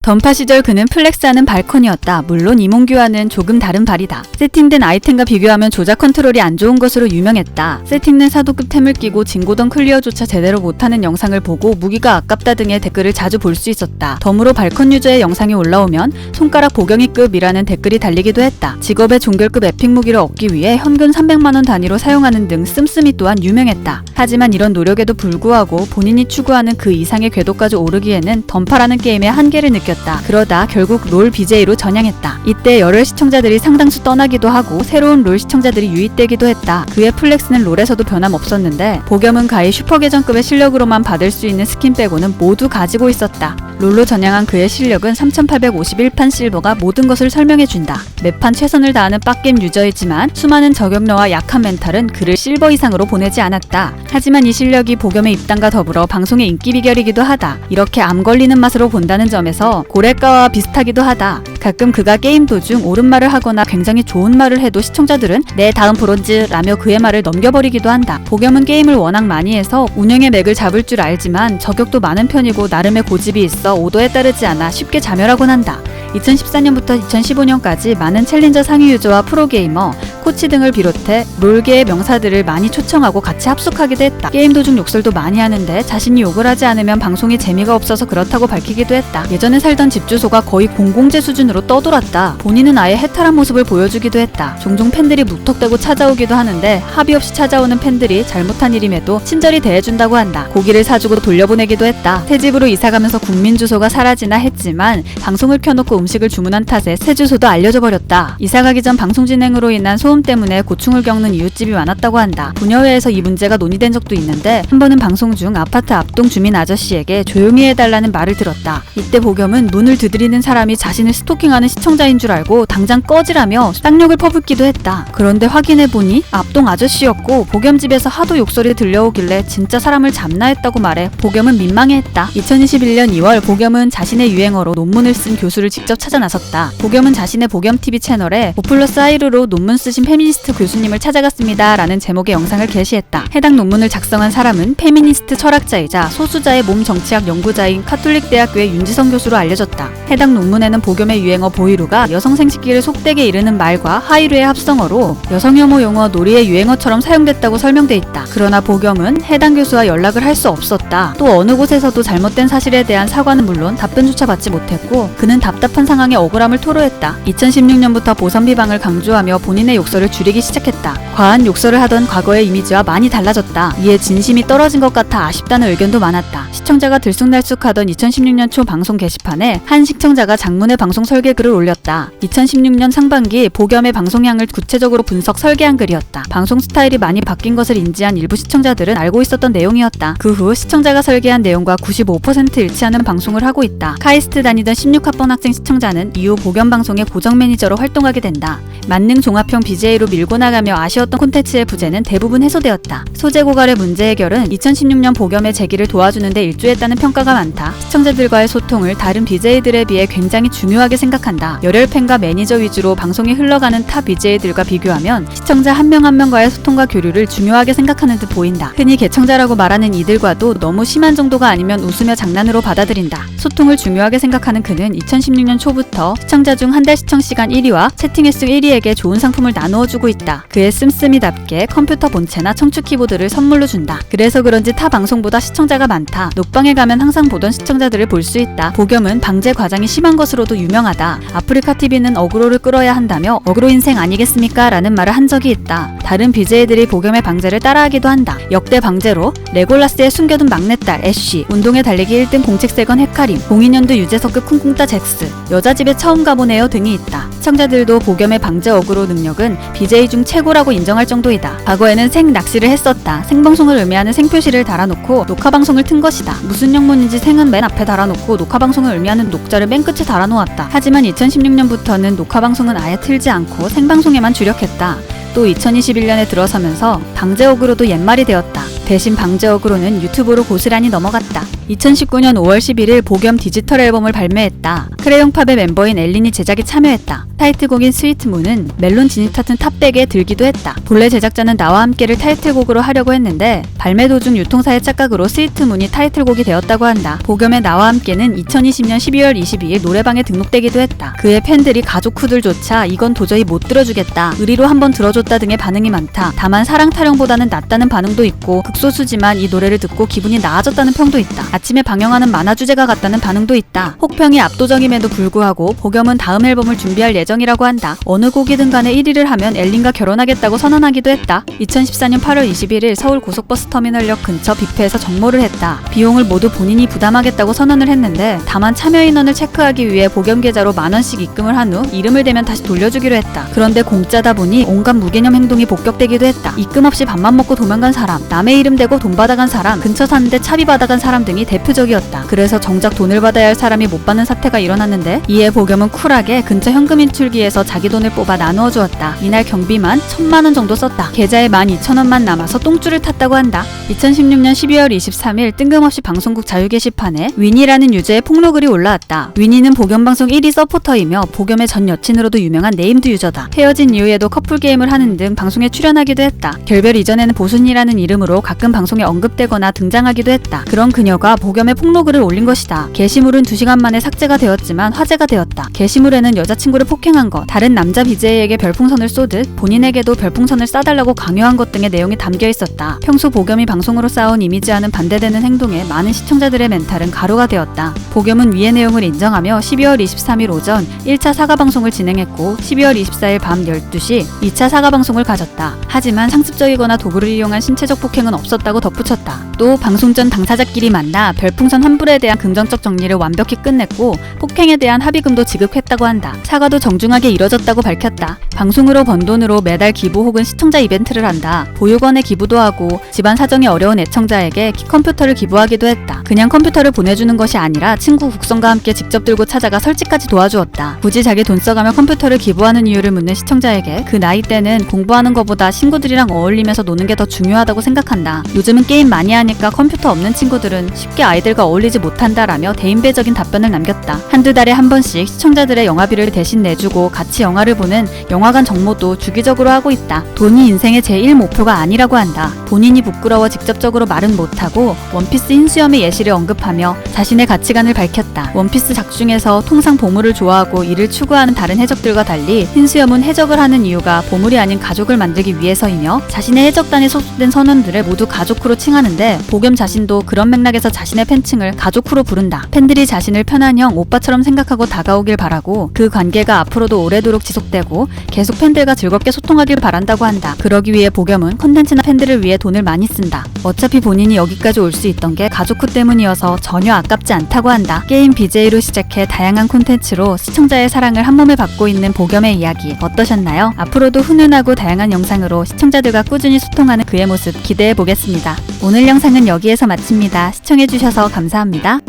던파 시절 그는 플렉스하는 발컨이었다. 물론 이몽규와는 조금 다른 발이다. 세팅된 아이템과 비교하면 조작 컨트롤이 안 좋은 것으로 유명했다. 세팅된 사도급 템을 끼고 진고던 클리어조차 제대로 못하는 영상을 보고 무기가 아깝다 등의 댓글을 자주 볼 수 있었다. 덤으로 발컨 유저의 영상이 올라오면 손가락 보경이급이라는 댓글이 달리기도 했다. 직업의 종결급 에픽 무기를 얻기 위해 현금 300만원 단위로 사용하는 등 씀씀이 또한 유명했다. 하지만 이런 노력에도 불구하고 본인이 추구하는 그 이상의 궤도까지 오르기에는 던파라는 게임의 한계를 느꼈다. 그러다 결국 롤 BJ로 전향했다. 이때 열혈 시청자들이 상당수 떠나기도 하고 새로운 롤 시청자들이 유입되기도 했다. 그의 플렉스는 롤에서도 변함없었는데 복염은 가히 슈퍼계정급의 실력으로만 받을 수 있는 스킨 빼고는 모두 가지고 있었다. 롤로 전향한 그의 실력은 3851판 실버가 모든 것을 설명해준다. 매판 최선을 다하는 빡겜 유저이지만 수많은 저격러와 약한 멘탈은 그를 실버 이상으로 보내지 않았다. 하지만 이 실력이 복염의 입단과 더불어 방송의 인기 비결이기도 하다. 이렇게 암 걸리는 맛으로 본다는 점에서 고래가와 비슷하기도 하다. 가끔 그가 게임 도중 옳은 말을 하거나 굉장히 좋은 말을 해도 시청자들은 내 다음 브론즈 라며 그의 말을 넘겨버리기도 한다. 복염은 게임을 워낙 많이 해서 운영의 맥을 잡을 줄 알지만 저격도 많은 편이고 나름의 고집이 있어 오도에 따르지 않아 쉽게 자멸하곤 한다. 2014년부터 2015년까지 많은 챌린저 상위 유저와 프로게이머, 코치 등을 비롯해 롤계의 명사들을 많이 초청하고 같이 합숙하기도 했다. 게임 도중 욕설도 많이 하는데 자신이 욕을 하지 않으면 방송이 재미가 없어서 그렇다고 밝히기도 했다. 예전에 살던 집 주소가 거의 공공재 수준으로 떠돌았다. 본인은 아예 해탈한 모습을 보여주기도 했다. 종종 팬들이 무턱대고 찾아오기도 하는데 합의 없이 찾아오는 팬들이 잘못한 일임에도 친절히 대해준다고 한다. 고기를 사주고 돌려보내기도 했다. 새 집으로 이사가면서 국민 주소가 사라지나 했지만 방송을 켜놓고 음식을 주문한 탓에 새 주소도 알려줘 버렸다. 이사가기 전 방송 진행으로 인한 소음 때문에 고충을 겪는 이웃집이 많았다고 한다. 부녀회에서 이 문제가 논의된 적도 있는데 한 번은 방송 중 아파트 앞동 주민 아저씨에게 조용히 해달라는 말을 들었다. 이때 복염은 문을 두드리는 사람이 자신을 스토킹하는 시청자인 줄 알고 당장 꺼지라며 쌍욕을 퍼붓기도 했다. 그런데 확인해보니 앞동 아저씨였고 복염집에서 하도 욕설이 들려오길래 진짜 사람을 잡나 했다고 말해 복염은 민망해했다. 2021년 2월 복염은 자신의 유행어로 논문을 쓴 교수를 직접 찾아 나섰다. 복염은 자신의 복염TV 채널에 오플러스 하이루로 논문 쓰신 페미니스트 교수님을 찾아갔습니다 라는 제목의 영상을 게시했다. 해당 논문을 작성한 사람은 페미니스트 철학자이자 소수자의 몸 정치학 연구자인 카톨릭대학교의 윤지성 교수로 알려졌다. 해당 논문에는 복염의 유행어 보이루가 여성 생식기를 속되게 이르는 말과 하이루의 합성어로 여성 혐오 용어 놀이의 유행어처럼 사용됐다고 설명돼 있다. 그러나 복염은 해당 교수와 연락을 할 수 없었다. 또 어느 곳에서도 잘못된 사실에 대한 사과는 물론 답변조차 받지 못했고 그는 답답한 상황에 억울함을 토로했다. 2016년부터 보선 비방을 강조하며 본인의 욕설을 줄이기 시작했다. 과한 욕설을 하던 과거의 이미지와 많이 달라졌다. 이에 진심이 떨어진 것 같아 아쉽다는 의견도 많았다. 시청자가 들쑥날쑥하던 2016년 초 방송 게시판에 한 시청자가 장문의 방송 설계 글을 올렸다. 2016년 상반기 복염의 방송량을 구체적으로 분석 설계한 글이었다. 방송 스타일이 많이 바뀐 것을 인지한 일부 시청자들은 알고 있었던 내용이었다. 그 후 시청자가 설계한 내용과 95% 일치하는 방송을 하고 있다. 카이스트 다니던 16학번 학생 시청자는 이후 복염 방송의 고정 매니저로 활동하게 된다. 만능 종합형 BJ로 밀고 나가며 아쉬웠던 콘텐츠의 부재는 대부분 해소되었다. 소재 고갈의 문제 해결은 2016년 복염의 재기를 도와주는데 일조했다는 평가가 많다. 시청자들과의 소통을 다른 BJ들에 비해 굉장히 중요하게 생각한다. 열혈팬과 매니저 위주로 방송이 흘러가는 탑 BJ들과 비교하면 시청자 한 명 한 명과의 소통과 교류를 중요하게 생각하는 듯 보인다. 흔히 개청자라고 말하는 이들과도 너무 심한 정도가 아니면 웃으며 장난으로 받아들인다. 소통을 중요하게 생각하는 그는 2016년 초부터 시청자 중 한 달 시청 시간 1위와 채팅 횟수 1위에게 좋은 상품을 나누어주고 있다. 그의 씀씀이답게 컴퓨터 본체나 청축 키보드를 선물로 준다. 그래서 그런지 타 방송보다 시청자가 많다. 녹방에 가면 항상 보던 시청자들을 볼 수 있다. 복염은 방제 과장이 심한 것으로도 유명하다. 아프리카TV는 어그로를 끌어야 한다며 어그로 인생 아니겠습니까? 라는 말을 한 적이 있다. 다른 BJ들이 복염의 방제를 따라하기도 한다. 역대 방제로 레골라스의 숨겨둔 막내딸 애쉬, 운동회 달리기 1등 공책세건 헤카림, 02년도 유재석급 쿵쿵따 잭스, 여자집에 처음 가보네요 등이 있다. 시청자들도 복염의 방제 어그로 능력은 BJ 중 최고라고 인정할 정도이다. 과거에는 생낚시를 했었다. 생방송을 의미하는 생표시를 달아놓고 녹화방송을 튼 것이다. 무슨 영문인지 생은 맨 앞에 달아놓고 녹화방송을 의미하는 녹자를 맨 끝에 달아놓았다. 하지만 2016년부터는 녹화방송은 아예 틀지 않고 생방송에만 주력했다. 또 2021년에 들어서면서 방제 어그로도 옛말이 되었다. 대신 방제 어그로는 유튜브로 고스란히 넘어갔다. 2019년 5월 11일 보겸 디지털 앨범을 발매했다. 크레용팝의 멤버인 엘린이 제작에 참여했다. 타이틀곡인 스위트문은 멜론 진입 차트 탑100에 들기도 했다. 본래 제작자는 나와 함께를 타이틀곡으로 하려고 했는데 발매 도중 유통사의 착각으로 스위트문이 타이틀곡이 되었다고 한다. 보겸의 나와 함께는 2020년 12월 22일 노래방에 등록되기도 했다. 그의 팬들이 가족 후들조차 이건 도저히 못 들어주겠다, 의리로 한번 들어줬다 등의 반응이 많다. 다만 사랑 타령보다는 낫다는 반응도 있고 극소수지만 이 노래를 듣고 기분이 나아졌다는 평도 있다. 아침에 방영하는 만화 주제가 같다는 반응도 있다. 혹평이 압도적임에도 불구하고 보겸은 다음 앨범을 준비할 예정이라고 한다. 어느 곡이든 간에 1위를 하면 엘린과 결혼하겠다고 선언하기도 했다. 2014년 8월 21일 서울 고속버스 터미널역 근처 뷔페에서 정모를 했다. 비용을 모두 본인이 부담하겠다고 선언을 했는데 다만 참여 인원을 체크하기 위해 보겸 계좌로 만원씩 입금을 한 후 이름을 대면 다시 돌려주기로 했다. 그런데 공짜다 보니 온갖 무개념 행동이 복격되기도 했다. 입금 없이 밥만 먹고 도망간 사람, 남의 이름 대고 돈 받아간 사람, 근처 사는데 차비 받아간 사람 등이 대표적이었다. 그래서 정작 돈을 받아야 할 사람이 못 받는 사태가 일어났는데 이에 보겸은 쿨하게 근처 현금 인출기에서 자기 돈을 뽑아 나누어 주었다. 이날 경비만 1000만원 정도 썼다. 계좌에 12,000원만 남아서 똥줄을 탔다고 한다. 2016년 12월 23일 뜬금없이 방송국 자유 게시판에 위니라는 유저의 폭로글이 올라왔다. 위니는 보겸 방송 1위 서포터이며 보겸의 전 여친으로도 유명한 네임드 유저다. 헤어진 이후에도 커플 게임을 하는 등 방송에 출연하기도 했다. 결별 이전에는 보순이라는 이름으로 가끔 방송에 언급되거나 등장하기도 했다. 그런 그녀가 보겸의 폭로글을 올린 것이다. 게시물은 2시간 만에 삭제가 되었지만 화제가 되었다. 게시물에는 여자친구를 폭행한 것, 다른 남자 BJ에게 별풍선을 쏘듯 본인에게도 별풍선을 쏴달라고 강요한 것 등의 내용이 담겨 있었다. 평소 보겸이 방송으로 쌓아온 이미지와는 반대되는 행동에 많은 시청자들의 멘탈은 가루가 되었다. 보겸은 위의 내용을 인정하며 12월 23일 오전 1차 사과 방송을 진행했고 12월 24일 밤 12시 2차 사과 방송을 가졌다. 하지만 상습적이거나 도구를 이용한 신체적 폭행은 없었다고 덧붙였다. 또 방송 전 당사자끼리 만나 별풍선 환불에 대한 긍정적 정리를 완벽히 끝냈고 폭행에 대한 합의금도 지급했다고 한다. 사과도 정중하게 이뤄졌다고 밝혔다. 방송으로 번 돈으로 매달 기부 혹은 시청자 이벤트를 한다. 보육원에 기부도 하고 집안 사정이 어려운 애청자에게 컴퓨터를 기부하기도 했다. 그냥 컴퓨터를 보내주는 것이 아니라 친구 국성과 함께 직접 들고 찾아가 설치까지 도와주었다. 굳이 자기 돈 써가며 컴퓨터를 기부하는 이유를 묻는 시청자에게 그 나이 때는 공부하는 것보다 친구들이랑 어울리면서 노는 게 더 중요하다고 생각한다. 요즘은 게임 많이 하니까 컴퓨터 없는 친구들은 쉽게 아이들과 어울리지 못한다라며 대인배적인 답변을 남겼다. 한두 달에 한 번씩 시청자들의 영화비를 대신 내주고 같이 영화를 보는 영화관 정모도 주기적으로 하고 있다. 돈이 인생의 제1 목표가 아니라고 한다. 본인이 부끄러워 직접적으로 말은 못하고 원피스 흰수염의 예시를 언급하며 자신의 가치관을 밝혔다. 원피스 작중에서 통상 보물을 좋아하고 이를 추구하는 다른 해적들과 달리 흰수염은 해적을 하는 이유가 보물이 아닌 가족을 만들기 위해서이며 자신의 해적단에 소속된 선원들을 모두 가족으로 칭하는데 보겸 자신도 그런 맥락에서 자신의 팬층을 가족으로 부른다. 팬들이 자신을 편한 형, 오빠처럼 생각하고 다가오길 바라고 그 관계가 앞으로도 오래도록 지속되고 계속 팬들과 즐겁게 소통하길 바란다고 한다. 그러기 위해 보겸은 콘텐츠나 팬들을 위해 돈을 많이 쓴다. 어차피 본인이 여기까지 올 수 있던 게 가족 후 때문이어서 전혀 아깝지 않다고 한다. 게임 BJ로 시작해 다양한 콘텐츠로 시청자의 사랑을 한몸에 받고 있는 보겸의 이야기 어떠셨나요? 앞으로도 훈훈하고 다양한 영상으로 시청자들과 꾸준히 소통하는 그의 모습 기대해 보겠습니다. 오늘 영상은 여기에서 마칩니다. 시청해주셔서 감사합니다.